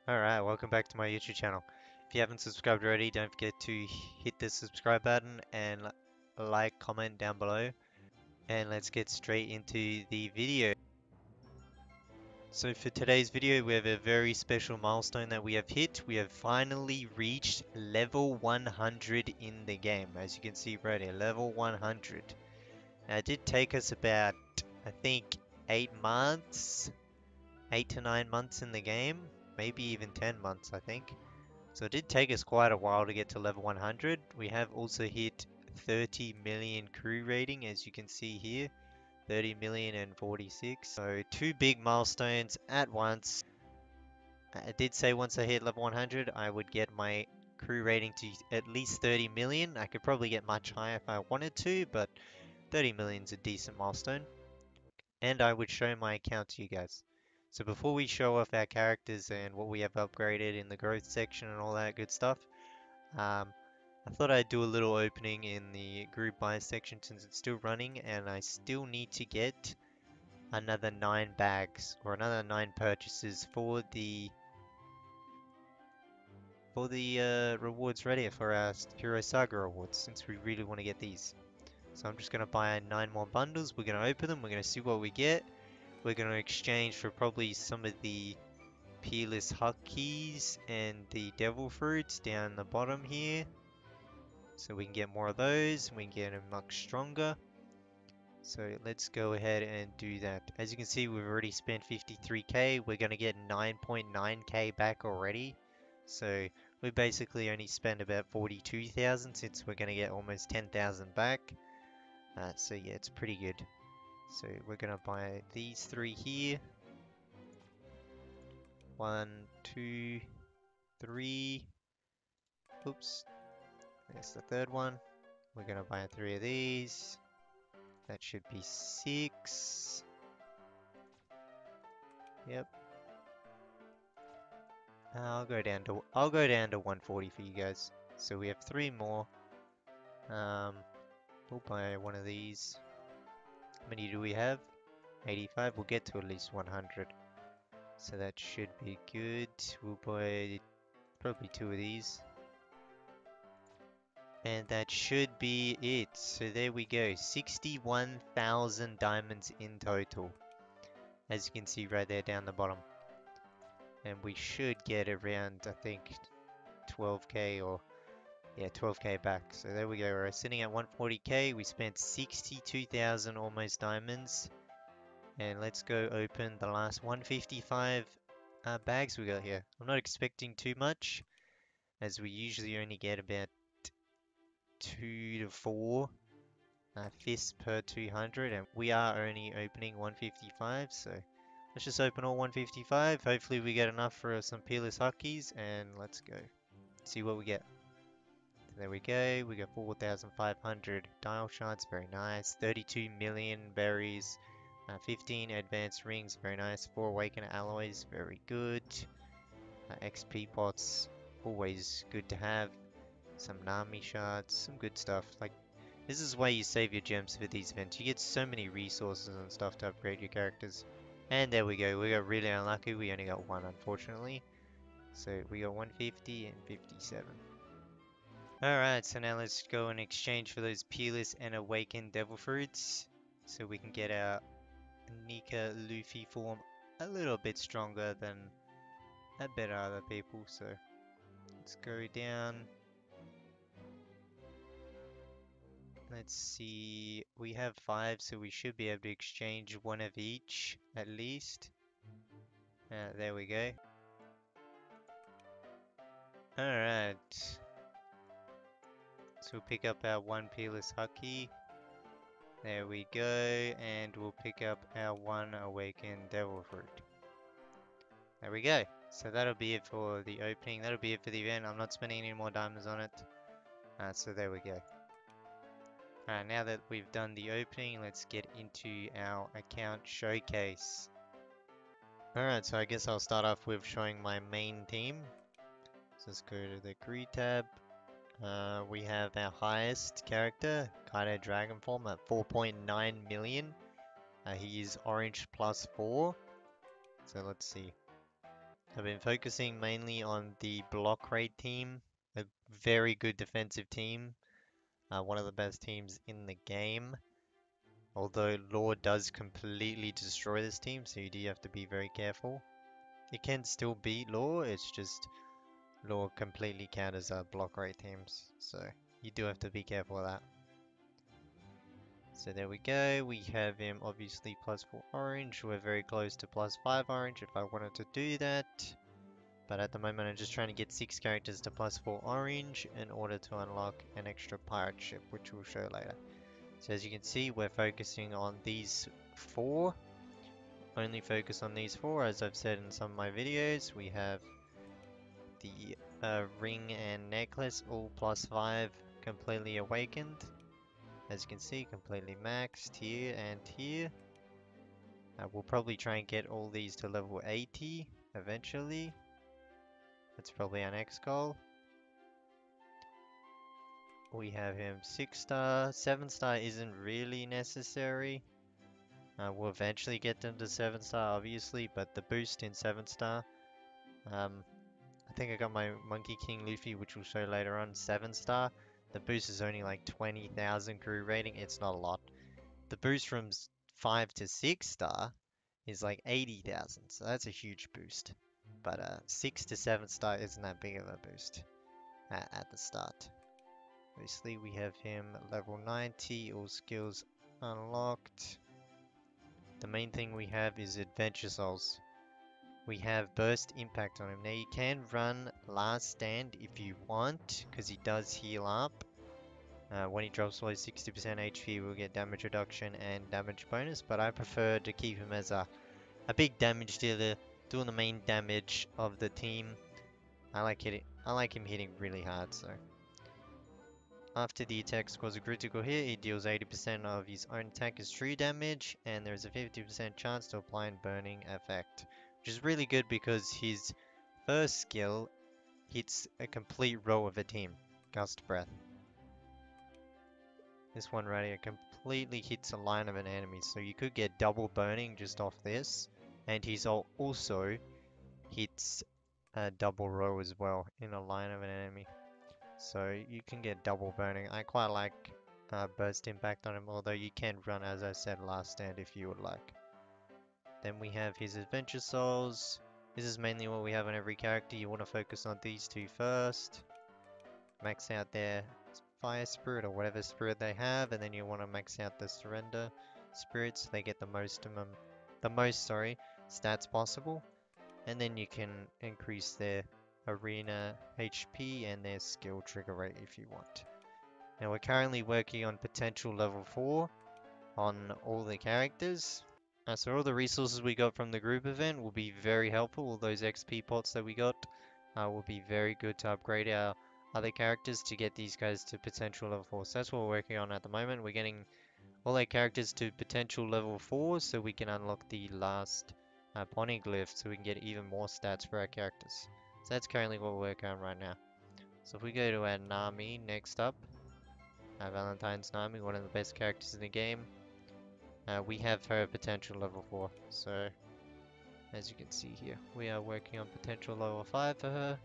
Alright, welcome back to my YouTube channel. If you haven't subscribed already, don't forget to hit the subscribe button and like, comment down below. And let's get straight into the video. So for today's video, we have a very special milestone that we have hit. We have finally reached level 100 in the game. As you can see right here, level 100. Now it did take us about, I think, 8 months, 8 to 9 months in the game. Maybe even 10 months, I think. So it did take us quite a while to get to level 100. We have also hit 30 million crew rating, as you can see here. 30 million and 46. So two big milestones at once. I did say once I hit level 100, I would get my crew rating to at least 30 million. I could probably get much higher if I wanted to, but 30 million is a decent milestone. And I would show my account to you guys. So before we show off our characters and what we have upgraded in the growth section and all that good stuff, I thought I'd do a little opening in the group buy section since it's still running and I still need to get another 9 bags or another 9 purchases for the rewards ready for our Hero Saga rewards since we really want to get these. So I'm just going to buy 9 more bundles, we're going to open them, we're going to see what we get. We're going to exchange for probably some of the Peerless Hutkeys and the Devil Fruits down the bottom here. So we can get more of those, we can get them much stronger. So let's go ahead and do that. As you can see, we've already spent 53k. We're going to get 9.9k back already. So we basically only spent about 42,000 since we're going to get almost 10,000 back. So yeah, it's pretty good. So we're going to buy these 3 here. 1, 2, 3. Oops. There's the third one. We're going to buy 3 of these. That should be 6. Yep. I'll go down to 140 for you guys. So we have 3 more. Um, we'll buy one of these. How many do we have? 85. We'll get to at least 100. So that should be good. We'll buy probably 2 of these. And that should be it. So there we go. 61,000 diamonds in total. As you can see right there down the bottom. And we should get around, I think, 12k or yeah, 12k back. So there we go. We're sitting at 140k. We spent 62,000 almost diamonds. And let's go open the last 155 bags we got here. I'm not expecting too much, as we usually only get about 2 to 4 fists per 200, and we are only opening 155. So let's just open all 155. Hopefully we get enough for some Peerless Hutkeys, and let's go. See what we get. There we go, we got 4,500 dial shards, very nice. 32 million berries, 15 advanced rings, very nice. 4 awakened alloys, very good. XP pots, always good to have. Some Nami shards, some good stuff. Like, this is why you save your gems for these events. You get so many resources and stuff to upgrade your characters. And there we go, we got really unlucky. We only got 1, unfortunately. So we got 150 and 57. Alright, so now let's go and exchange for those Peerless and Awakened Devil Fruits. So we can get our Nika Luffy form a little bit stronger than a bit other people. So let's go down. Let's see, we have 5, so we should be able to exchange 1 of each at least. There we go. Alright. So we'll pick up our 1 Peerless Husky. There we go, and we'll pick up our 1 Awakened Devil Fruit. There we go. So that'll be it for the opening. That'll be it for the event. I'm not spending any more diamonds on it. So there we go. Alright, now that we've done the opening, let's get into our account showcase. Alright, so I guess I'll start off with showing my main team. So let's go to the crew tab. We have our highest character, Kaido Dragonform, at 4.9 million. He is orange plus 4. So let's see. I've been focusing mainly on the block raid team, a very good defensive team, one of the best teams in the game. Although Law does completely destroy this team, so you do have to be very careful. It can still beat Law, it's just Law completely counters block raid teams, so you do have to be careful of that. So there we go, we have him obviously +4 orange, we're very close to +5 orange if I wanted to do that. But at the moment I'm just trying to get 6 characters to +4 orange in order to unlock an extra pirate ship, which we'll show later. So as you can see, we're focusing on these 4. Only focus on these 4, as I've said in some of my videos. We have the ring and necklace, all +5, completely awakened. As you can see, completely maxed here and here. We'll probably try and get all these to level 80 eventually. That's probably our next goal. We have him 6-star. 7-star isn't really necessary. We'll eventually get them to 7-star, obviously, but the boost in 7-star. I think I got my Monkey King Luffy, which we'll show later on, 7-star. The boost is only like 20,000 crew rating. It's not a lot. The boost from 5 to 6-star is like 80,000, so that's a huge boost. But 6 to 7-star isn't that big of a boost at the start. Obviously, we have him level 90, all skills unlocked. The main thing we have is Adventure Souls. We have Burst Impact on him. Now you can run Last Stand if you want, because he does heal up. When he drops below 60% HP, we'll get damage reduction and damage bonus, but I prefer to keep him as a big damage dealer, doing the main damage of the team. I like him hitting really hard, so. After the attack scores a critical hit, he deals 80% of his own attack as true damage, and there is a 50% chance to apply a burning effect. Which is really good because his first skill hits a complete row of a team. Gust Breath. This one right here completely hits a line of an enemy, so you could get double burning just off this. And he's also hits a double row as well in a line of an enemy. So you can get double burning. I quite like burst impact on him, although you can run, as I said, last stand if you would like. Then we have his adventure souls. This is mainly what we have on every character. You want to focus on these 2 first. Max out their fire spirit or whatever spirit they have, and then you want to max out the surrender spirits so they get the most stats possible. And then you can increase their arena HP and their skill trigger rate if you want. Now we're currently working on potential level 4 on all the characters. So all the resources we got from the group event will be very helpful. All those XP pots that we got will be very good to upgrade our other characters to get these guys to potential level 4. So that's what we're working on at the moment. We're getting all our characters to potential level 4 so we can unlock the last Poneglyph so we can get even more stats for our characters. So that's currently what we're working on right now. So if we go to our Nami next up, Valentine's Nami, one of the best characters in the game. We have her potential level 4, so as you can see here, we are working on potential level 5 for her.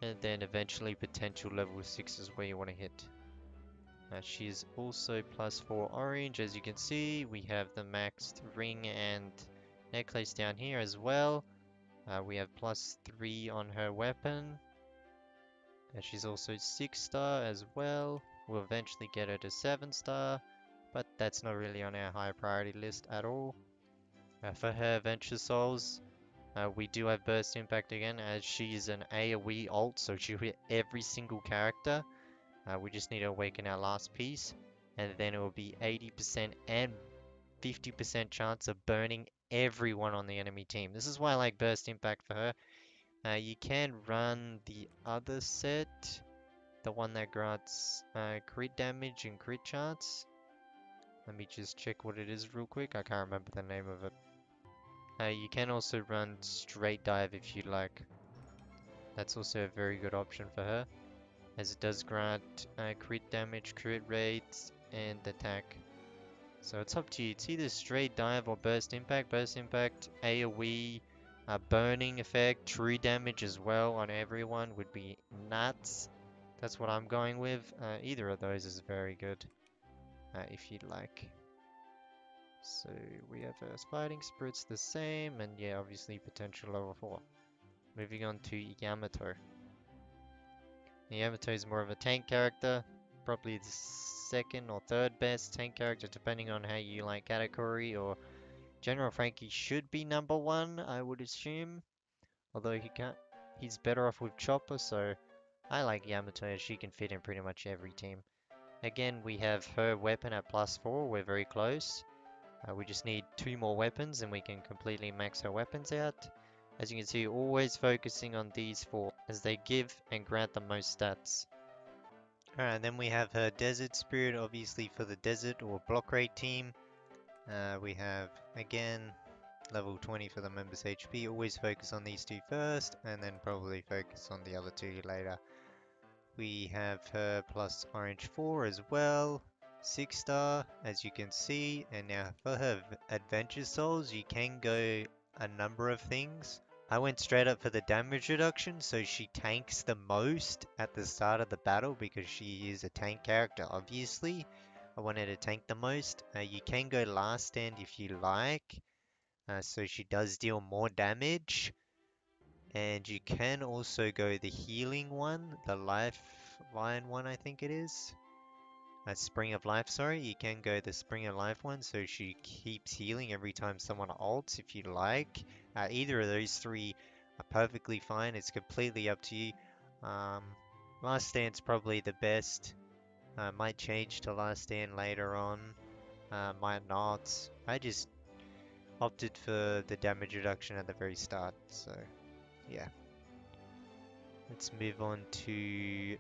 And then eventually potential level 6 is where you want to hit. She is also +4 orange, as you can see. We have the maxed ring and necklace down here as well. We have +3 on her weapon. And she's also 6-star as well. We'll eventually get her to 7-star, but that's not really on our high priority list at all. For her Adventure Souls, we do have Burst Impact again, as she is an AoE ult, so she'll hit every single character. We just need to awaken our last piece, and then it will be 80% and 50% chance of burning everyone on the enemy team. This is why I like Burst Impact for her. You can run the other set, the one that grants crit damage and crit chance. Let me just check what it is real quick. I can't remember the name of it. You can also run Straight Dive if you like. That's also a very good option for her, as it does grant crit damage, crit rates, and attack. So it's up to you. It's either Straight Dive or Burst Impact. Burst Impact, AoE, Burning effect, true damage as well on everyone would be nuts. That's what I'm going with. Either of those is very good, if you'd like. So we have Fighting Spirit's the same, and yeah, obviously potential level 4. Moving on to Yamato. Yamato is more of a tank character, probably the second or third best tank character, depending on how you like category, or General Frankie should be number 1, I would assume. Although he's better off with Chopper, so I like Yamato as she can fit in pretty much every team. Again, we have her weapon at +4, we're very close. We just need 2 more weapons and we can completely max her weapons out. As you can see, always focusing on these 4 as they give and grant the most stats. Alright, then we have her Desert Spirit, obviously for the desert or block raid team. We have, again, level 20 for the members HP. Always focus on these 2 first and then probably focus on the other 2 later. We have her plus orange 4 as well. 6 star, as you can see. And now for her adventure souls, you can go a number of things. I went straight up for the damage reduction, so she tanks the most at the start of the battle because she is a tank character, obviously. I wanted to tank the most. You can go last stand if you like, so she does deal more damage. And you can also go the healing one, the lifeline one I think it is. Spring of Life, sorry. You can go the Spring of Life one, so she keeps healing every time someone ults if you like. Either of those 3 are perfectly fine. It's completely up to you. Last Stand's probably the best. Might change to Last Stand later on. Might not. I just opted for the damage reduction at the very start, so yeah. Let's move on to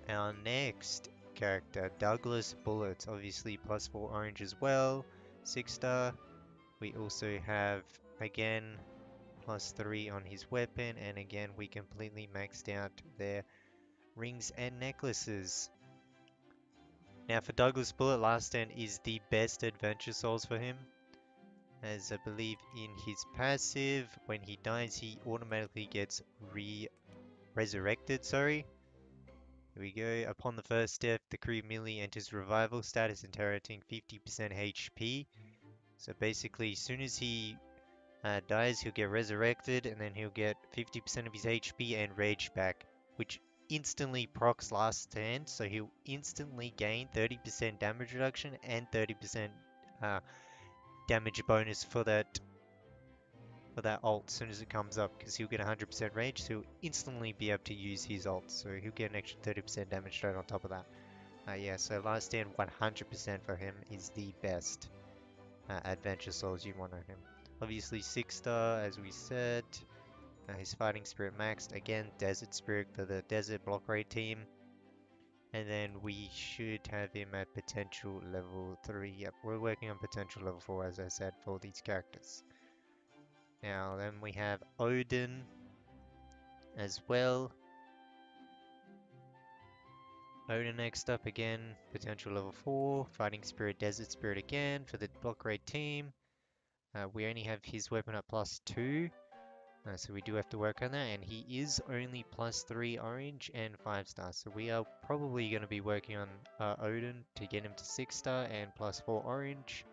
our next character, Douglas Bullet. Obviously +4 orange as well, 6 star. We also have, again, +3 on his weapon, and again we completely maxed out their rings and necklaces. Now for Douglas Bullet, Last Stand is the best adventure souls for him, as I believe in his passive, when he dies he automatically gets resurrected, sorry. Here we go. Upon the first death, the crew immediately enters revival status, inheriting 50% HP. So basically, as soon as he dies, he'll get resurrected, and then he'll get 50% of his HP and rage back, which instantly procs Last Stand. So he'll instantly gain 30% damage reduction and 30% damage bonus for that ult as soon as it comes up, because he'll get 100% rage, so he'll instantly be able to use his ult, so he'll get an extra 30% damage straight on top of that. Yeah, so Last Stand 100% for him is the best adventure souls you want on him. Obviously 6 star, as we said. His Fighting Spirit maxed, again Desert Spirit for the desert block raid team. And then we should have him at potential level 3. Yep, we're working on potential level 4 as I said for these characters. Now then we have Odin as well. Odin next up again, potential level 4, Fighting Spirit, Desert Spirit again for the block raid team. We only have his weapon at +2, so we do have to work on that, and he is only +3 orange and 5 star, so we are probably going to be working on Odin to get him to 6 star and +4 orange.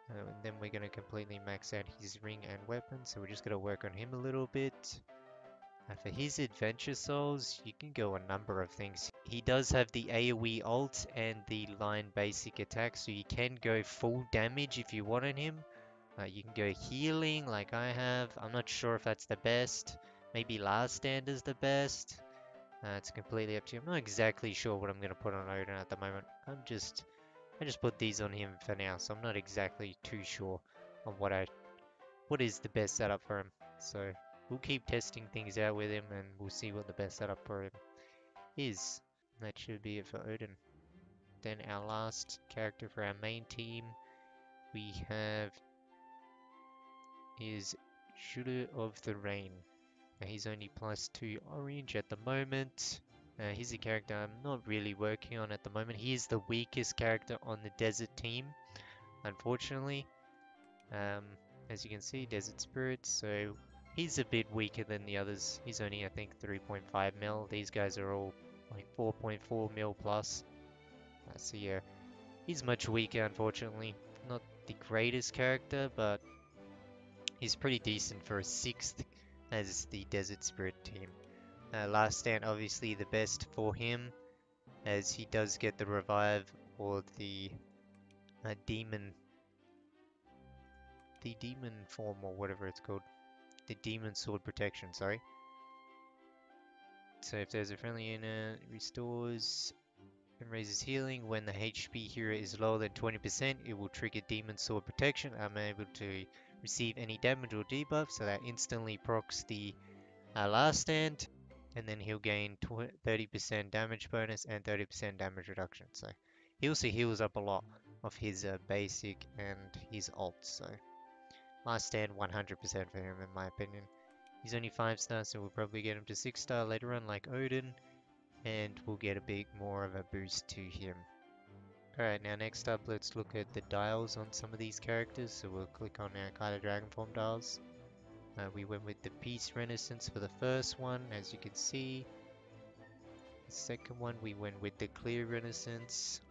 And then we're going to completely max out his ring and weapon, so we're just going to work on him a little bit. For his adventure souls, you can go a number of things. He does have the AoE ult and the line basic attack, so you can go full damage if you want on him. You can go healing like I have. I'm not sure if that's the best. Maybe Last Stand is the best. It's completely up to you. I'm not exactly sure what I'm going to put on Odin at the moment. I just put these on him for now, so I'm not exactly too sure on what is the best setup for him. So we'll keep testing things out with him, and we'll see what the best setup for him is. That should be it for Odin. Then our last character for our main team we have is Shooter of the Rain. Now he's only +2 orange at the moment. He's a character I'm not really working on at the moment. He is the weakest character on the desert team, unfortunately. As you can see, Desert Spirit, so he's a bit weaker than the others. He's only, I think, 3.5 mil. These guys are all like 4.4 mil plus. So yeah, he's much weaker, unfortunately. Not the greatest character, but he's pretty decent for a 6th as the Desert Spirit team. Last Stand, obviously the best for him, as he does get the revive or the demon, form or whatever it's called, the demon sword protection. Sorry. So if there's a friendly unit, it restores and raises healing. When the HP hero is lower than 20%, it will trigger demon sword protection. I'm able to receive any damage or debuff, so that instantly procs the Last Stand, and then he'll gain 30% damage bonus and 30% damage reduction. So he also heals up a lot of his basic and his ult. So Last Stand 100% for him in my opinion. He's only 5 stars, so we'll probably get him to 6 star later on like Odin, and we'll get a bit more of a boost to him. Alright, now next up let's look at the dials on some of these characters. So we'll click on our Kaido Dragonform dials. We went with the Peace Renaissance for the first one, as you can see. The second one we went with the Clear Renaissance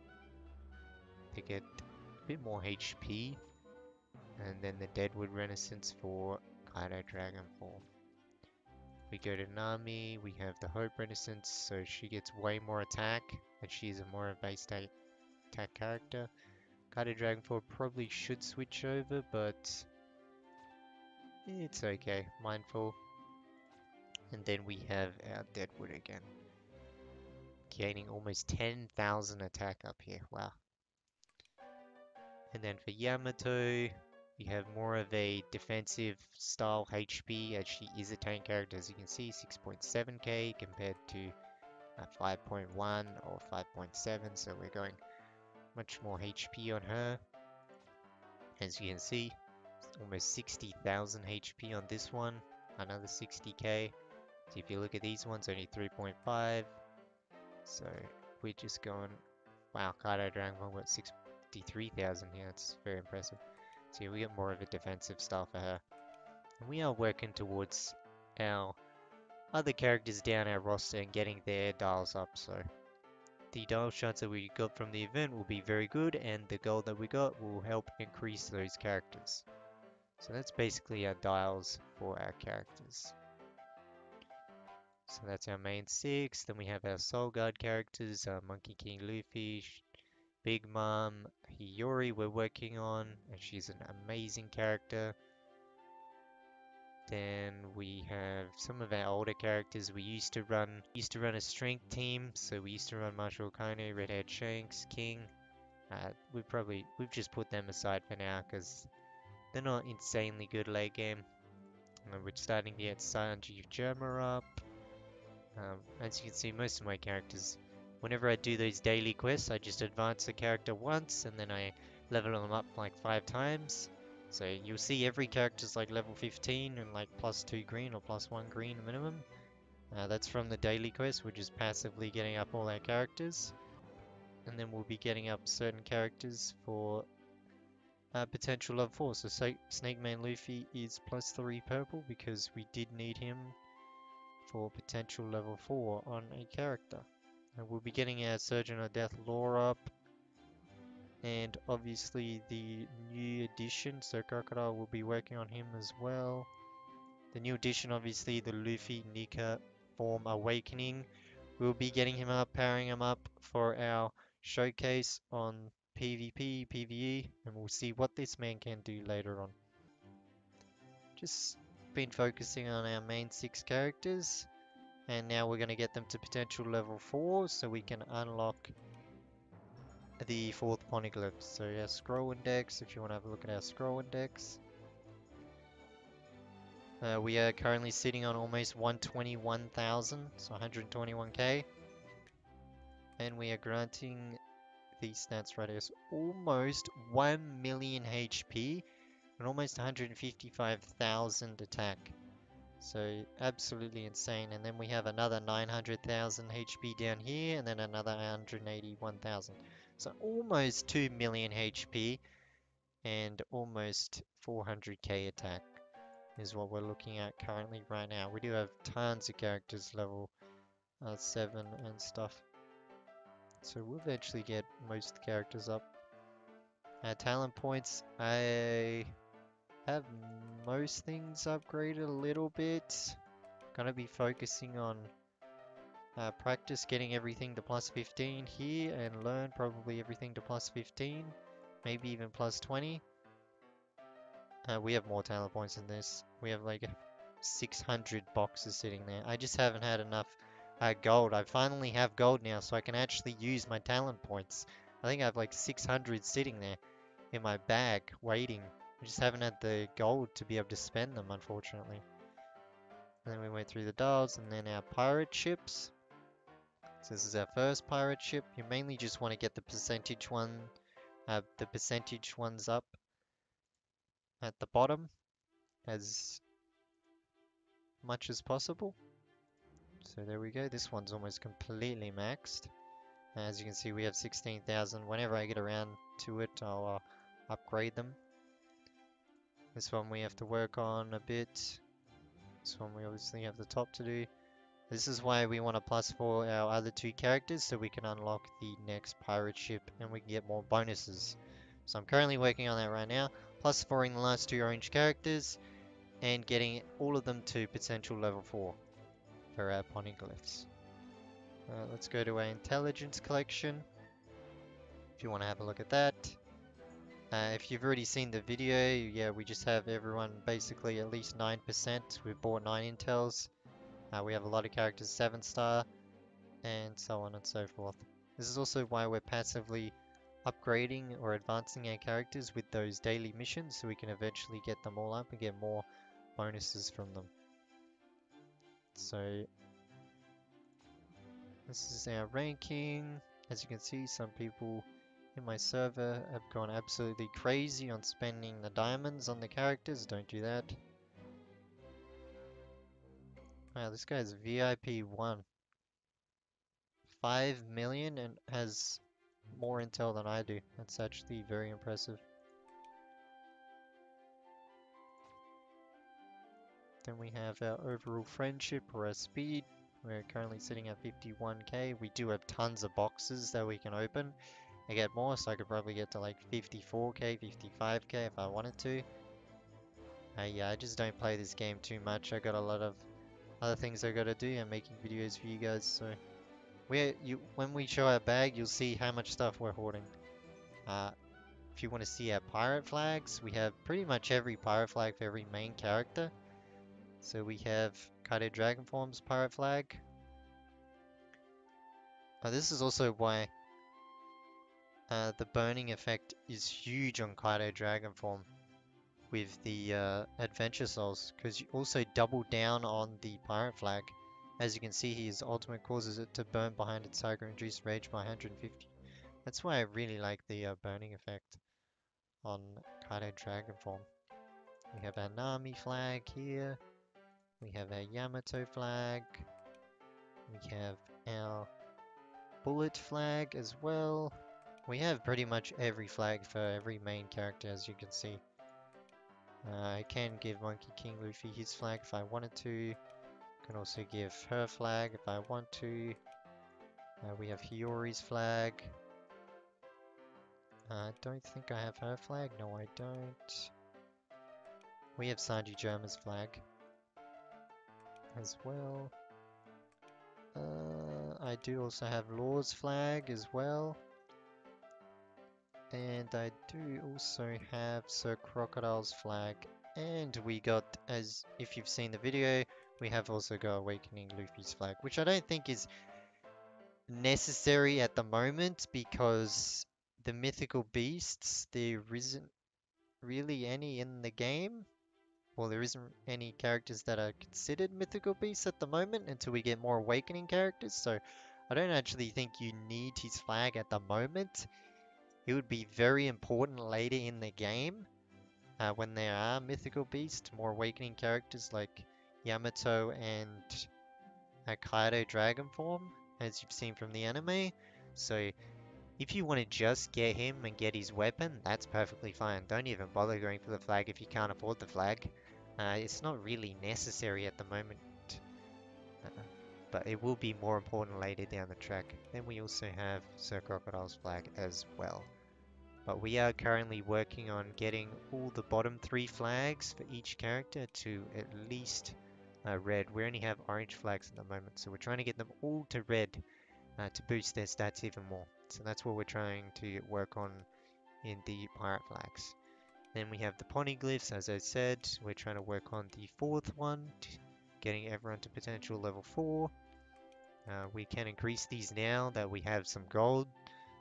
to get a bit more HP. And then the Deadwood Renaissance for Kaido Dragonform. We go to Nami, we have the Hope Renaissance, so she gets way more attack, and she's a more base attack character. Kaido Dragonform probably should switch over, but it's okay. Mindful. And then we have our Deadwood again. Gaining almost 10,000 attack up here. Wow. And then for Yamato, we have more of a defensive style HP, as she is a tank character. As you can see, 6.7k compared to 5.1 or 5.7. So we're going much more HP on her. As you can see, almost 60,000 HP on this one. Another 60k. So if you look at these ones, only 3.5. So we're just going, wow, Kaido Dragonform got 63,000 here. It's very impressive. So yeah, we get more of a defensive style for her. And we are working towards our other characters down our roster and getting their dials up. So the dial shots that we got from the event will be very good, and the gold that we got will help increase those characters. So that's basically our dials for our characters. So that's our main 6. Then we have our Soul Guard characters, Monkey King Luffy, Big Mom, Hiyori we're working on, and she's an amazing character. Then we have some of our older characters. We used to run a strength team, so we used to run Marshall Kano, Red Haired Shanks, King. We've just put them aside for now because they're not insanely good late game. We're starting to get Sanji Germa up. As you can see, most of my characters, whenever I do those daily quests, I just advance the character once and then I level them up like 5 times. So you'll see every character's like level 15 and like +2 green or +1 green minimum. That's from the daily quest. We're just passively getting up all our characters. And then we'll be getting up certain characters for potential level 4. So Snake Man Luffy is +3 purple because we did need him for potential level 4 on a character. And we'll be getting our Surgeon of Death lore up. And obviously the new edition, so Crocodile will be working on him as well. The new edition, obviously the Luffy Nika form Awakening. We'll be getting him up, powering him up for our showcase on PvP, PvE, and we'll see what this man can do later on. Just been focusing on our main 6 characters, and now we're going to get them to potential level 4 so we can unlock the 4th Poneglyph. So our scroll index, if you want to have a look at our scroll index. We are currently sitting on almost 121,000, so 121k. And we are granting these stats right here, so almost 1 million HP and almost 155,000 attack. So absolutely insane. And then we have another 900,000 HP down here, and then another 181,000. So almost 2 million HP. and almost 400k attack is what we're looking at currently right now. We do have tons of characters level 7 and stuff. So we'll eventually get most characters up. Talent points, I have most things upgraded a little bit. Gonna be focusing on practice getting everything to plus 15 here and learn probably everything to plus 15, maybe even plus 20. We have more talent points than this. We have like 600 boxes sitting there. I just haven't had enough gold. I finally have gold now, so I can actually use my talent points. I think I have like 600 sitting there in my bag waiting. I just haven't had the gold to be able to spend them, unfortunately. And then we went through the dolls and then our pirate ships. So this is our first pirate ship. You mainly just want to get the percentage ones up at the bottom as much as possible. So there we go. This one's almost completely maxed. As you can see, we have 16,000. Whenever I get around to it, I'll upgrade them. This one we have to work on a bit. This one we obviously have the top to do. This is why we want to plus 4 our other 2 characters so we can unlock the next pirate ship and we can get more bonuses. So I'm currently working on that right now. Plus 4ing the last 2 orange characters and getting all of them to potential level 4 for our poneglyphs. Let's go to our intelligence collection if you want to have a look at that. If you've already seen the video, yeah, we just have everyone basically at least 9%. We've bought 9 intels. We have a lot of characters 7-star and so on and so forth. This is also why we're passively upgrading or advancing our characters with those daily missions so we can eventually get them all up and get more bonuses from them. So this is our ranking. As you can see, some people in my server have gone absolutely crazy on spending the diamonds on the characters. Don't do that. Wow, this guy's VIP 1. 5 million and has more intel than I do. That's actually very impressive. Then we have our overall friendship or our speed. We're currently sitting at 51k. We do have tons of boxes that we can open. I get more, so I could probably get to like 54k, 55k if I wanted to. Yeah, I just don't play this game too much. I got a lot of other things I gotta do. I'm making videos for you guys, so when we show our bag, you'll see how much stuff we're hoarding. If you want to see our pirate flags, we have pretty much every pirate flag for every main character. So we have Kaido Dragonform's pirate flag. This is also why the burning effect is huge on Kaido Dragonform with the Adventure Souls, because you also double down on the pirate flag. As you can see, his ultimate causes it to burn behind its tiger and reduce rage by 150. That's why I really like the burning effect on Kaido Dragonform. We have our Nami flag here. We have our Yamato flag. We have our Bullet flag as well. We have pretty much every flag for every main character, as you can see. I can give Monkey King Luffy his flag if I wanted to. Can also give her flag if I want to. We have Hiyori's flag. I don't think I have her flag. No, I don't. We have Sanji Germa's flag as well. I do also have Law's flag as well. And I do also have Sir Crocodile's flag. And we got, as if you've seen the video, we have also got Awakening Luffy's flag, which I don't think is necessary at the moment because the mythical beasts, there isn't really any in the game. Well, there isn't any characters that are considered mythical beasts at the moment until we get more awakening characters, so I don't actually think you need his flag at the moment. It would be very important later in the game when there are mythical beasts, more awakening characters like Yamato and Kaido Dragonform, as you've seen from the anime. So If you want to just get him and get his weapon, that's perfectly fine. Don't even bother going for the flag if you can't afford the flag. It's not really necessary at the moment, uh, but it will be more important later down the track. Then we also have Sir Crocodile's flag as well. But we are currently working on getting all the bottom 3 flags for each character to at least red. We only have orange flags at the moment, so we're trying to get them all to red to boost their stats even more. So that's what we're trying to work on in the pirate flags. Then we have the poneglyphs, as I said. We're trying to work on the 4th one, getting everyone to potential level 4. We can increase these now that we have some gold,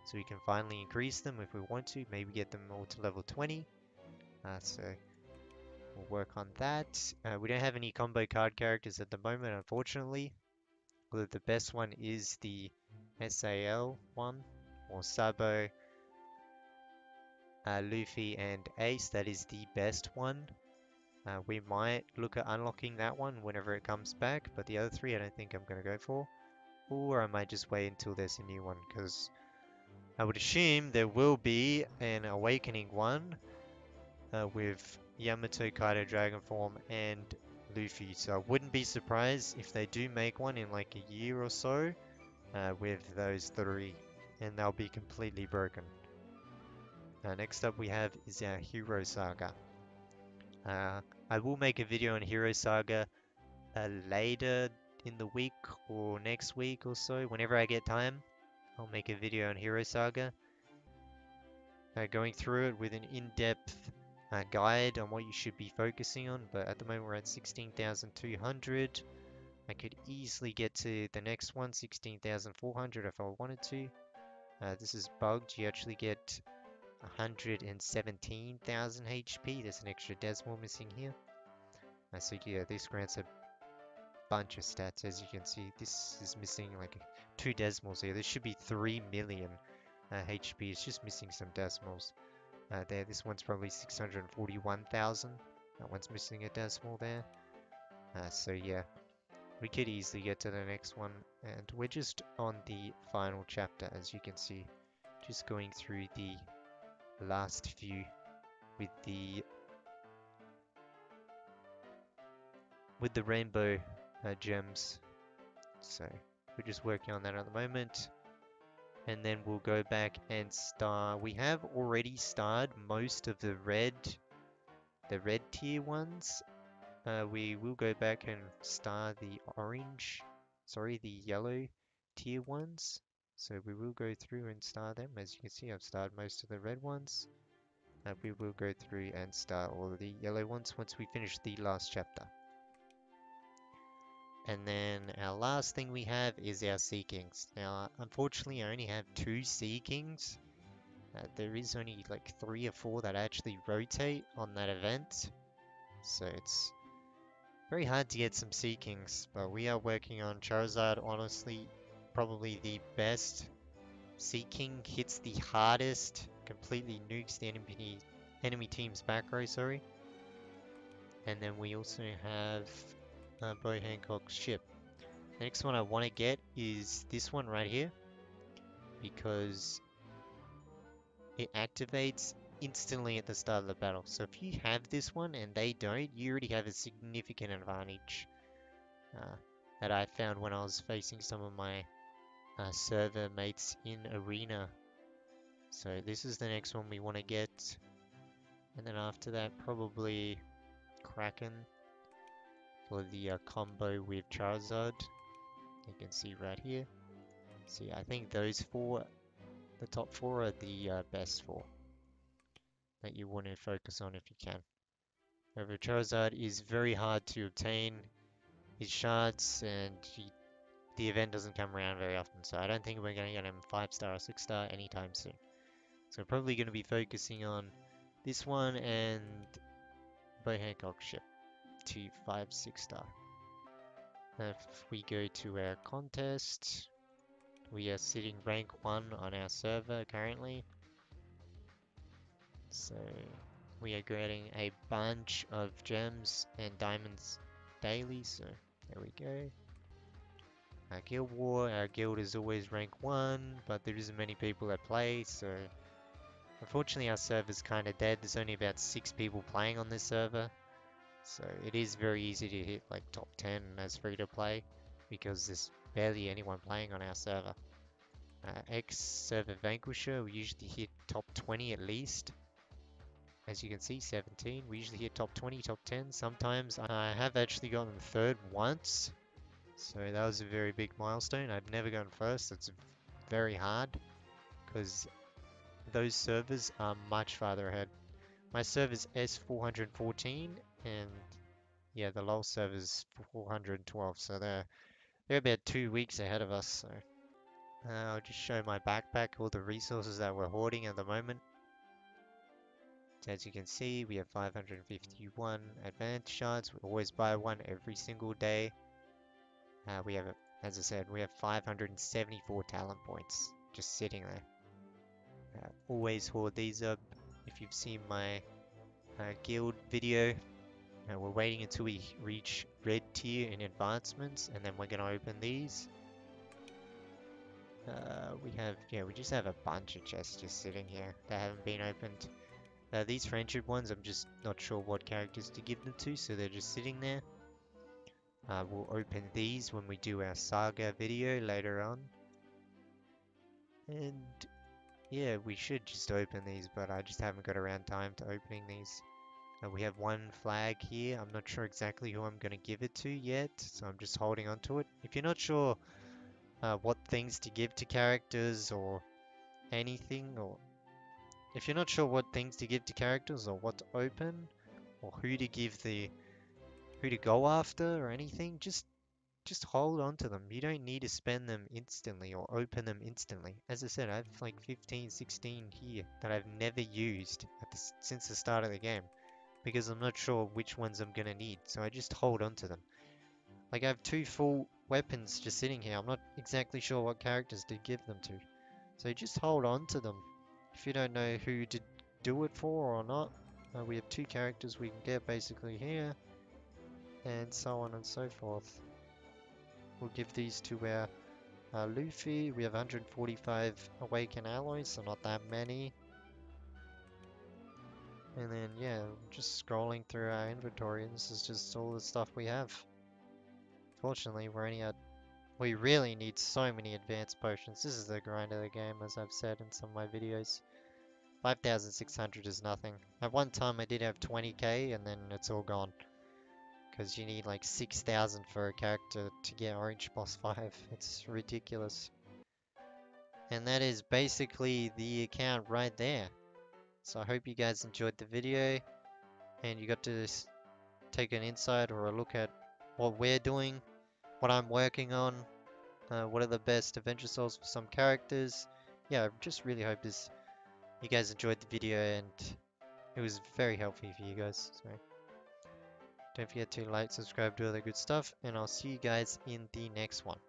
so we can finally increase them if we want to, maybe get them all to level 20. So we'll work on that. We don't have any combo card characters at the moment, unfortunately. Although the best one is the SAL one, or Sabo, Luffy, and Ace. That is the best one. We might look at unlocking that one whenever it comes back, but the other 3 I don't think I'm going to go for. Or I might just wait until there's a new one, because I would assume there will be an Awakening one with Yamato, Kaido, Dragon Form, and Luffy. So I wouldn't be surprised if they do make one in like a year or so with those 3, and they'll be completely broken. Next up we have is our Hero Saga. I will make a video on Hero Saga later in the week or next week or so. Whenever I get time, I'll make a video on Hero Saga. Going through it with an in-depth guide on what you should be focusing on, but at the moment we're at 16,200. I could easily get to the next one, 16,400 if I wanted to. This is bugged. You actually get 117,000 HP. There's an extra decimal missing here. So yeah, this grants a bunch of stats. As you can see, this is missing like 2 decimals here. This should be 3 million HP. It's just missing some decimals. There, this one's probably 641,000. That one's missing a decimal there. So yeah, we could easily get to the next one, and we're just on the final chapter, as you can see. Just going through the last few with the rainbow gems. So we're just working on that at the moment. And then we'll go back and star. We have already starred most of the red tier ones. We will go back and star the the yellow tier ones. So we will go through and star them. As you can see, I've starred most of the red ones. We will go through and star all of the yellow ones once we finish the last chapter. And then our last thing we have is our Sea Kings. Now, unfortunately, I only have 2 Sea Kings. There is only like 3 or 4 that actually rotate on that event. So it's very hard to get some Sea Kings. But we are working on Charizard. Honestly, probably the best. Sea King hits the hardest. Completely nukes the enemy team's back row, sorry. And then we also have Bo Hancock's ship. The next one I want to get is this one right here, because it activates instantly at the start of the battle. So if you have this one and they don't, you already have a significant advantage that I found when I was facing some of my server mates in Arena. So this is the next one we want to get. And then after that, probably Kraken for the combo with Charizard. You can see right here. See, I think those 4, the top 4 are the best 4 that you want to focus on if you can. However, Charizard is very hard to obtain his shards, and the event doesn't come around very often, so I don't think we're going to get him 5-star or 6-star anytime soon. So we're probably going to be focusing on this one and Bo Hancock ship to 5-6-star. If we go to our contest, we are sitting rank 1 on our server currently. So we are getting a bunch of gems and diamonds daily, so there we go. Guild War, our guild is always rank 1, but there isn't many people that play, so unfortunately our server's kind of dead. There's only about 6 people playing on this server, so it is very easy to hit like top 10 as free to play, because there's barely anyone playing on our server. Server Vanquisher, we usually hit top 20 at least. As you can see, 17. We usually hit top 20, top 10. Sometimes I have actually gotten third once. So that was a very big milestone. I've never gone first. It's very hard because those servers are much farther ahead. My server's S414 and yeah, the LoL server's 412. So they're about 2 weeks ahead of us. So I'll just show my backpack, all the resources that we're hoarding at the moment. So as you can see, we have 551 advanced shards. We always buy one every single day. We have, as I said, we have 574 talent points just sitting there. Always hoard these up. If you've seen my guild video, we're waiting until we reach red tier in advancements, and then we're going to open these. We just have a bunch of chests just sitting here that haven't been opened. These friendship ones, I'm just not sure what characters to give them to, so they're just sitting there. We'll open these when we do our saga video later on. And yeah, we should just open these, but I just haven't got around time to opening these. We have one flag here. I'm not sure exactly who I'm going to give it to yet, so I'm just holding on to it. If you're not sure what things to give to characters or anything, or if you're not sure what things to give to characters or what to open, or who to go after or anything, just hold on to them. You don't need to spend them instantly or open them instantly. As I said, I have like 15, 16 here that I've never used since the start of the game, because I'm not sure which ones I'm gonna need, so I just hold on to them. Like I have 2 full weapons just sitting here. I'm not exactly sure what characters to give them to. So just hold on to them. If you don't know who to do it for or not, we have 2 characters we can get basically here, and so on and so forth. We'll give these to our Luffy. We have 145 Awaken alloys, so not that many. And then yeah, just scrolling through our inventory, and this is just all the stuff we have. Fortunately, we really need so many advanced potions. This is the grind of the game, as I've said in some of my videos. 5,600 is nothing. At one time I did have 20k, and then it's all gone. Because you need like 6,000 for a character to get Orange Boss 5. It's ridiculous. And that is basically the account right there. So I hope you guys enjoyed the video, and you got to take an insight or a look at what we're doing, what I'm working on, what are the best adventure souls for some characters. Yeah, I just really hope you guys enjoyed the video and it was very helpful for you guys. So don't forget to like, subscribe, do all the good stuff, and I'll see you guys in the next one.